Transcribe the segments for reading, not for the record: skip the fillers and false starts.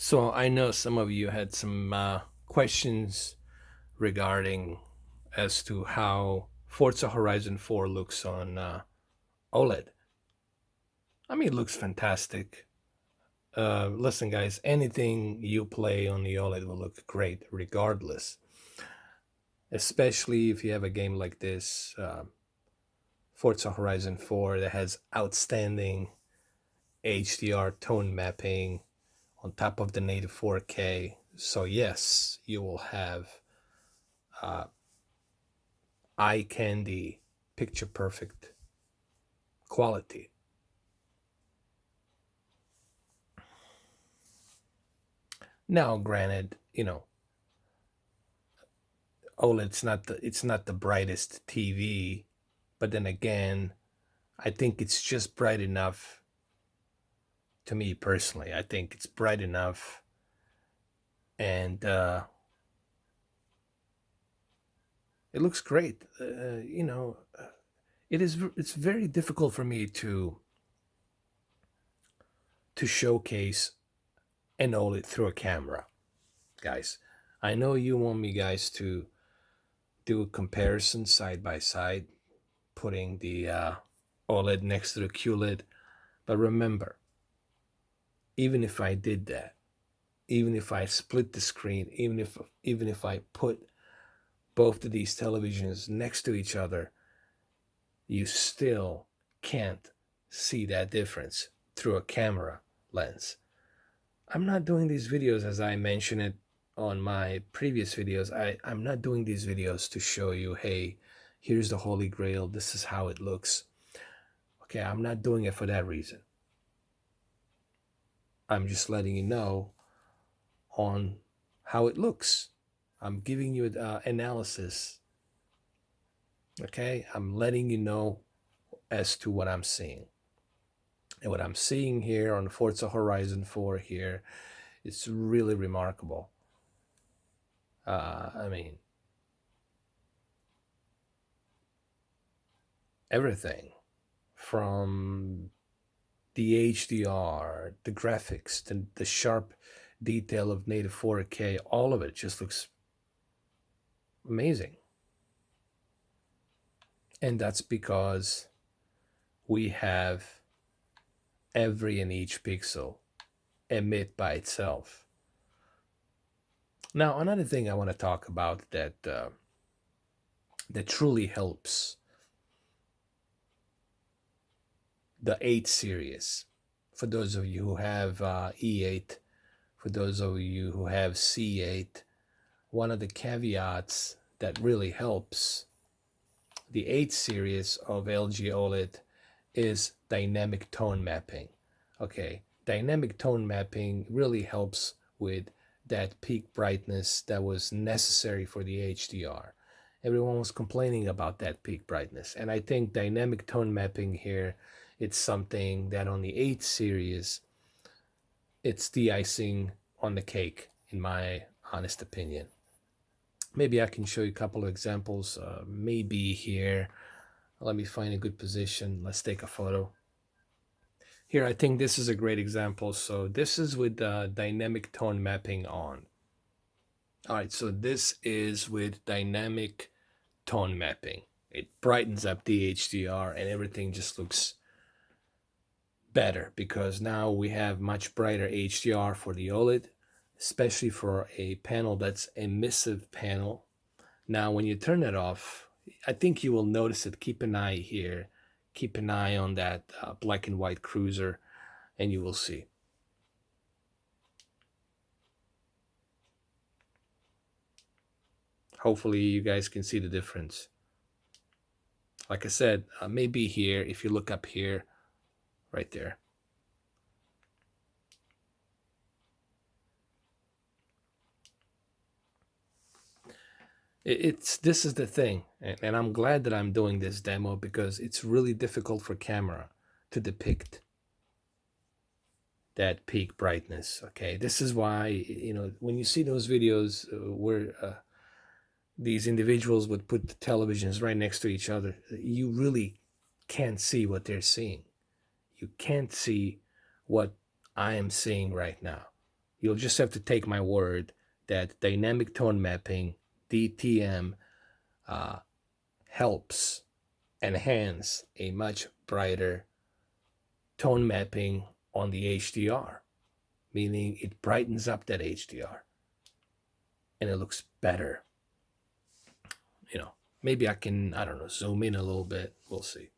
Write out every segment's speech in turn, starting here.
So I know some of you had some questions regarding as to how Forza Horizon 4 looks on OLED. I mean, it looks fantastic. Listen, guys, anything you play on the OLED will look great regardless, especially if you have a game like this, Forza Horizon 4, that has outstanding HDR tone mapping on top of the native 4K. So yes, you will have uh, eye candy, picture perfect quality. Now, granted, OLED's not the brightest TV, but then again, I think it's just bright enough. To me personally, I think it's bright enough, and it looks great. It's very difficult for me to showcase an OLED through a camera, guys. I know you want me guys to do a comparison side by side, putting the OLED next to the QLED. But remember, even if I did that, even if I split the screen, even if I put both of these televisions next to each other, you still can't see that difference through a camera lens. I'm not doing these videos, as I mentioned it on my previous videos. I'm not doing these videos to show you, hey, here's the Holy Grail, this is how it looks. Okay, I'm not doing it for that reason. I'm just letting you know on how it looks. I'm giving you analysis. Okay, I'm letting you know as to what I'm seeing. And what I'm seeing here on Forza Horizon 4 here, it's really remarkable. I mean, everything from the HDR, the graphics, the sharp detail of native 4K, all of it just looks amazing. And that's because we have every and each pixel emit by itself. Now, another thing I want to talk about that truly helps the 8 series. For those of you who have E8, for those of you who have C8, one of the caveats that really helps the 8 series of LG OLED is dynamic tone mapping. Okay, dynamic tone mapping really helps with that peak brightness that was necessary for the HDR. Everyone was complaining about that peak brightness, and I think dynamic tone mapping here, it's something that on the 8 series, it's the icing on the cake, in my honest opinion. Maybe I can show you a couple of examples. Maybe here, let me find a good position. Let's take a photo. Here, I think this is a great example. So this is with dynamic tone mapping on. All right, so this is with dynamic tone mapping. It brightens up the HDR and everything just looks better because now we have much brighter HDR for the OLED, especially for a panel that's emissive panel. Now, when you turn it off, I think you will notice it. Keep an eye here. Keep an eye on that black and white cruiser, and you will see. Hopefully, you guys can see the difference. Like I said, maybe here, if you look up here, right there. This is the thing, and I'm glad that I'm doing this demo because it's really difficult for camera to depict that peak brightness. Okay, this is why when you see those videos where these individuals would put the televisions right next to each other, you really can't see what they're seeing. You can't see what I am seeing right now. You'll just have to take my word that dynamic tone mapping, DTM, helps enhance a much brighter tone mapping on the HDR, meaning it brightens up that HDR and it looks better. Maybe I can, I don't know, zoom in a little bit. We'll see.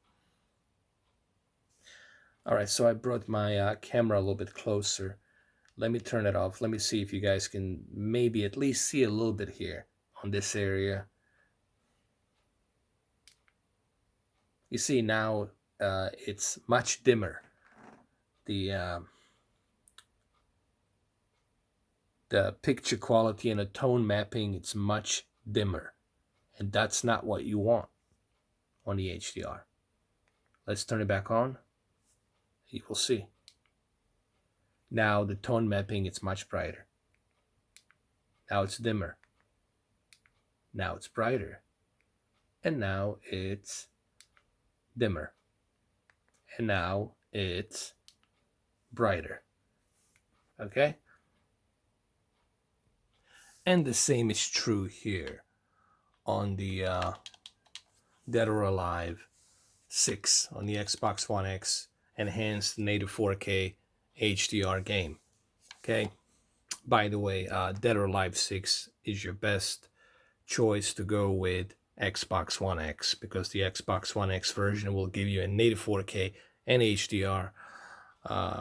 All right, so I brought my camera a little bit closer. Let me turn it off. Let me see if you guys can maybe at least see a little bit here on this area. You see now it's much dimmer. The picture quality and the tone mapping, it's much dimmer. And that's not what you want on the HDR. Let's turn it back on. You will see. Now the tone mapping, it's much brighter. Now it's dimmer. Now it's brighter. And now it's dimmer. And now it's brighter. Okay? And the same is true here on the Dead or Alive 6 on the Xbox One X enhanced native 4K HDR game. Okay? By the way, Dead or Alive 6 is your best choice to go with Xbox One X, because the Xbox One X version will give you a native 4K and HDR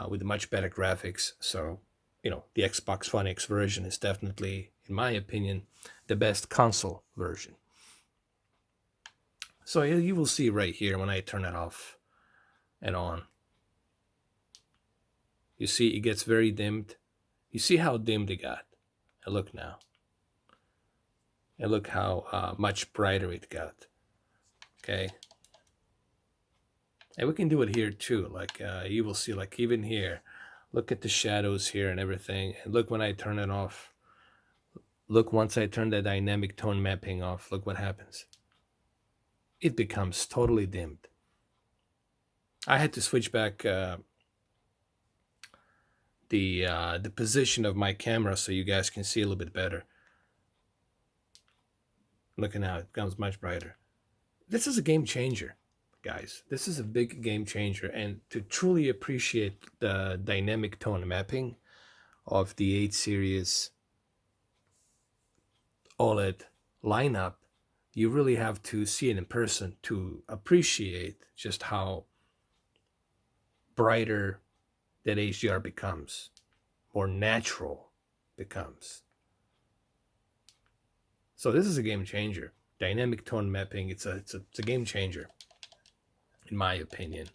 with much better graphics. So, the Xbox One X version is definitely, in my opinion, the best console version. So you will see right here when I turn it off and on. You see it gets very dimmed. You see how dimmed it got. And look now. And look how much brighter it got. Okay. And we can do it here too. Like you will see, like even here, look at the shadows here and everything. And look when I turn it off. Look, once I turn the dynamic tone mapping off, look what happens. It becomes totally dimmed. I had to switch back the position of my camera so you guys can see a little bit better. Look now, it becomes much brighter. This is a game changer, guys. This is a big game changer. And to truly appreciate the dynamic tone mapping of the 8 series OLED lineup, you really have to see it in person to appreciate just how brighter that HDR becomes, more natural becomes. So this is a game changer. Dynamic tone mapping, it's a game changer, in my opinion,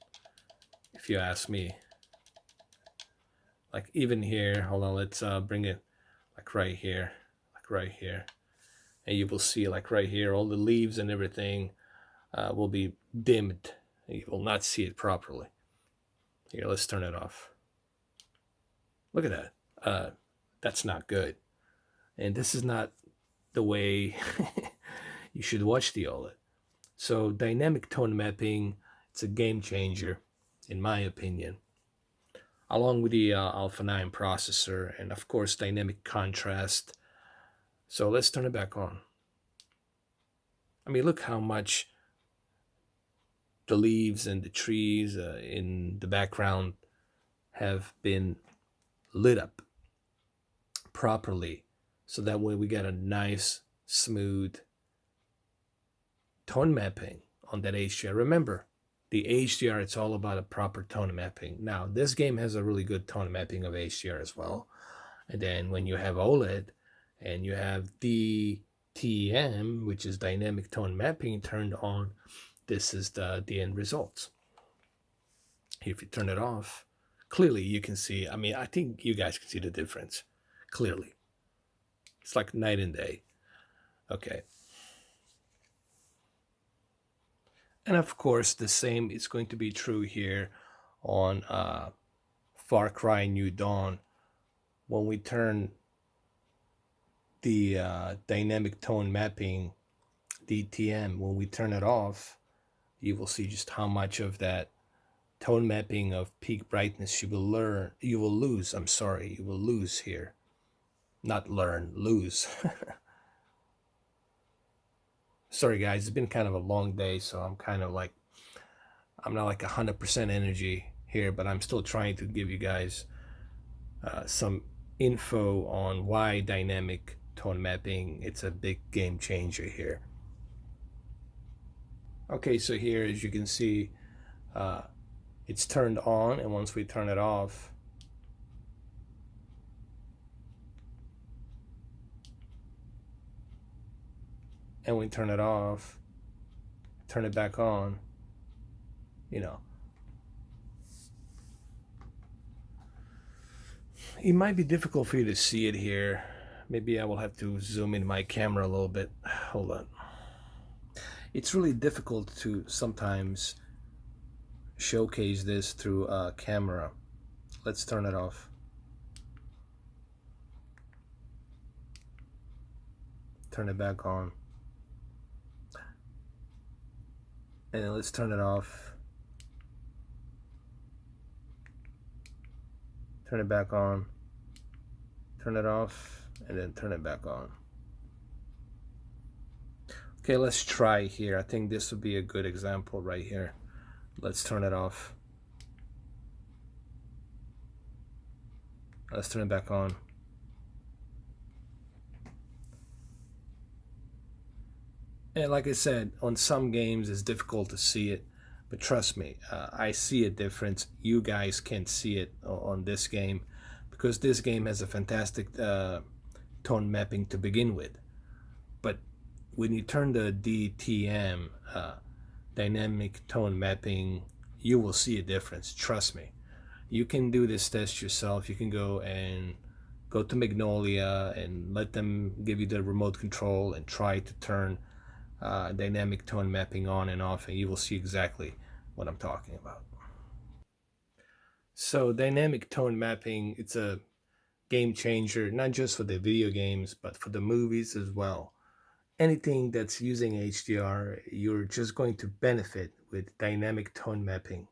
if you ask me. Like even here, hold on, let's bring it like right here, and you will see like right here, all the leaves and everything will be dimmed. You will not see it properly. Here, let's turn it off. Look at that. That's not good. And this is not the way you should watch the OLED. So dynamic tone mapping, it's a game changer, in my opinion. Along with the Alpha 9 processor and of course dynamic contrast. So let's turn it back on. I mean, look how much the leaves and the trees in the background have been lit up properly, so that way we get a nice smooth tone mapping on that HDR. Remember, the HDR, it's all about a proper tone mapping. Now, this game has a really good tone mapping of HDR as well. And then when you have OLED and you have DTM, which is dynamic tone mapping, turned on, this is the end results. If you turn it off, clearly you can see, I mean, I think you guys can see the difference clearly. It's like night and day. Okay. And of course, the same is going to be true here on Far Cry New Dawn. When we turn the dynamic tone mapping, DTM, when we turn it off, you will see just how much of that tone mapping of peak brightness you will lose here. not learn, lose. Sorry guys, it's been kind of a long day, so I'm kind of like, I'm not like 100% energy here, but I'm still trying to give you guys some info on why dynamic tone mapping, it's a big game changer here. Okay, so here, as you can see, it's turned on, and once we turn it off, and we turn it off, turn it back on, you know, it might be difficult for you to see it here. Maybe I will have to zoom in my camera a little bit. Hold on. It's really difficult to sometimes showcase this through a camera. Let's turn it off. Turn it back on. And then let's turn it off. Turn it back on. Turn it off, and then turn it back on. Okay, let's try here. I think this would be a good example right here. Let's turn it off. Let's turn it back on. And like I said, on some games it's difficult to see it, but trust me, I see a difference. You guys can't see it on this game because this game has a fantastic tone mapping to begin with. But when you turn the DTM Dynamic Tone Mapping, you will see a difference. Trust me. You can do this test yourself. You can go to Magnolia and let them give you the remote control and try to turn dynamic tone mapping on and off, and you will see exactly what I'm talking about. So dynamic tone mapping, it's a game changer, not just for the video games, but for the movies as well. Anything that's using HDR, you're just going to benefit with dynamic tone mapping.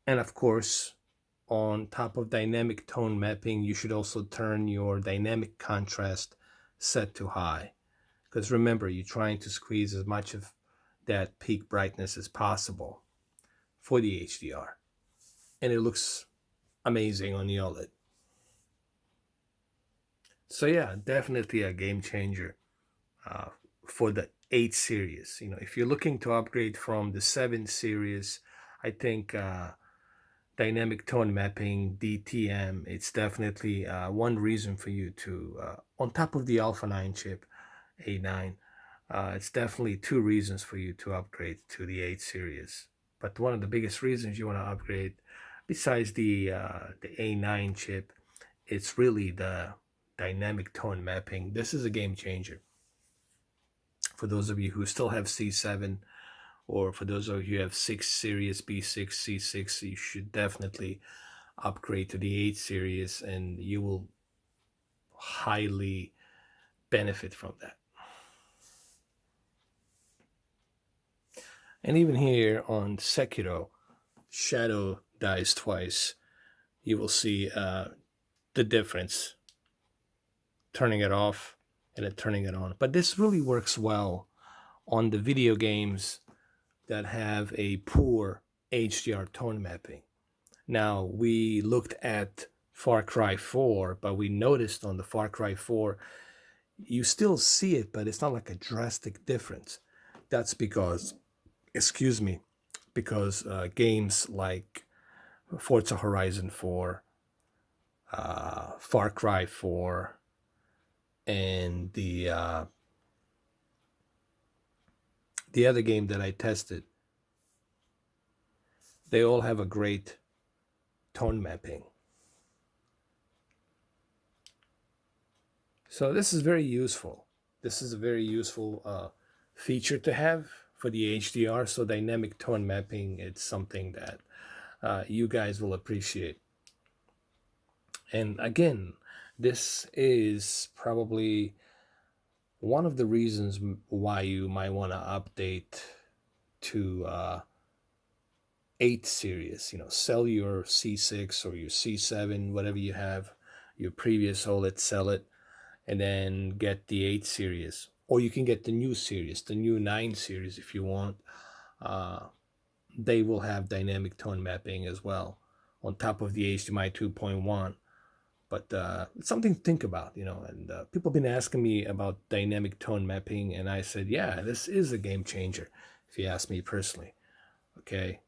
And of course, on top of dynamic tone mapping, you should also turn your dynamic contrast set to high. Because remember, you're trying to squeeze as much of that peak brightness as possible for the HDR. And it looks amazing on the OLED. So yeah, definitely a game changer for the 8 series. You know, if you're looking to upgrade from the 7 series, I think dynamic tone mapping, DTM, it's definitely one reason for you to, on top of the Alpha 9 chip, A9, it's definitely 2 reasons for you to upgrade to the 8 series. But one of the biggest reasons you want to upgrade, besides the A9 chip, it's really the dynamic tone mapping. This is a game changer. For those of you who still have C7, or for those of you who have 6 series, B6, C6, you should definitely upgrade to the 8 series, and you will highly benefit from that. And even here on Sekiro, Shadow dies twice. You will see the difference, turning it off and then turning it on. But this really works well on the video games that have a poor HDR tone mapping. Now, we looked at Far Cry 4, but we noticed on the Far Cry 4, you still see it, but it's not like a drastic difference. That's because, because games like Forza Horizon 4, Far Cry 4, and the other game that I tested, they all have a great tone mapping. So this is very useful. This is a very useful feature to have for the HDR. So dynamic tone mapping, it's something that you guys will appreciate. And again, this is probably one of the reasons why you might want to update to 8 series. You know, sell your C6 or your C7, whatever you have, your previous OLED, sell it, and then get the 8 series. Or you can get the new series, the new 9 series if you want. They will have dynamic tone mapping as well on top of the HDMI 2.1. But it's something to think about, And people have been asking me about dynamic tone mapping, and I said, yeah, this is a game changer, if you ask me personally. Okay,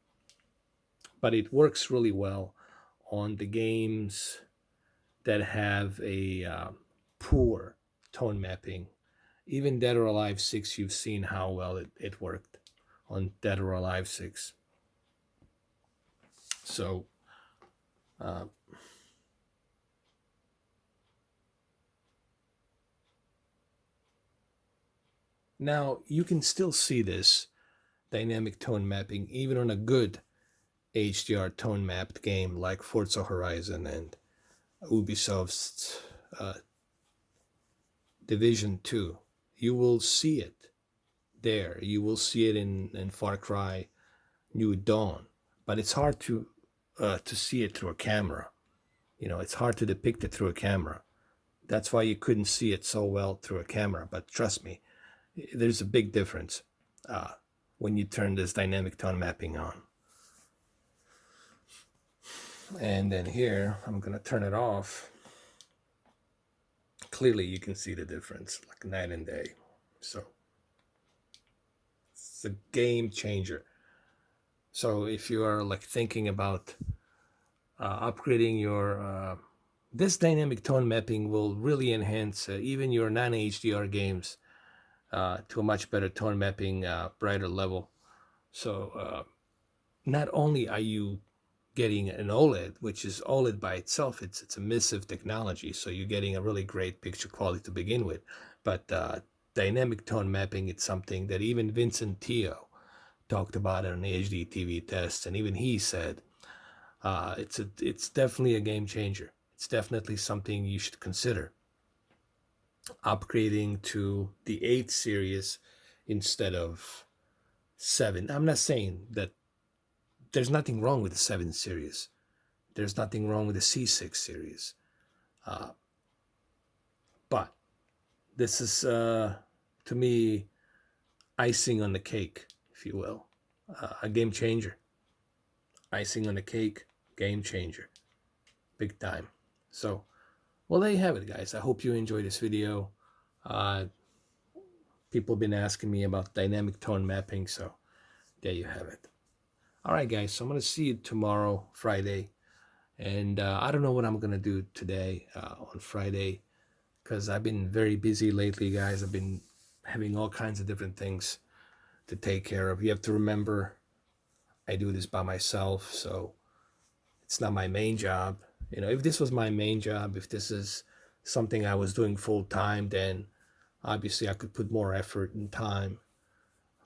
but it works really well on the games that have a poor tone mapping. Even Dead or Alive 6, you've seen how well it worked on Dead or Alive 6. So, uh, now you can still see this dynamic tone mapping even on a good HDR tone mapped game like Forza Horizon and Ubisoft's Division 2. You will see it there. You will see it in Far Cry New Dawn, but it's hard to see it through a camera. It's hard to depict it through a camera. That's why you couldn't see it so well through a camera. But trust me, there's a big difference when you turn this dynamic tone mapping on. And then here, I'm going to turn it off. Clearly, you can see the difference, like night and day. So, it's a game changer. So, if you are like thinking about upgrading your this dynamic tone mapping will really enhance even your non-HDR games to a much better tone mapping, brighter level. So not only are you getting an OLED, which is OLED by itself, it's emissive technology, so you're getting a really great picture quality to begin with. But dynamic tone mapping, it's something that even Vincent Teo talked about it on the HD TV test, and even he said it's definitely a game changer. It's definitely something you should consider upgrading to the 8 series instead of 7. I'm not saying that there's nothing wrong with the 7 series. There's nothing wrong with the C6 series. But this is, to me, icing on the cake, if you will. A game changer. Icing on the cake, game changer. Big time. So, well, there you have it, guys. I hope you enjoyed this video. People have been asking me about dynamic tone mapping, so there you have it. All right, guys, so I'm going to see you tomorrow, Friday. And I don't know what I'm going to do today on Friday because I've been very busy lately, guys. I've been having all kinds of different things to take care of. You have to remember, I do this by myself, so it's not my main job. If this was my main job, if this is something I was doing full time, then obviously I could put more effort and time.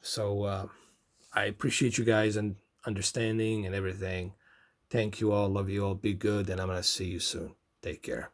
So I appreciate you guys and understanding and everything. Thank you all. Love you all. Be good. And I'm going to see you soon. Take care.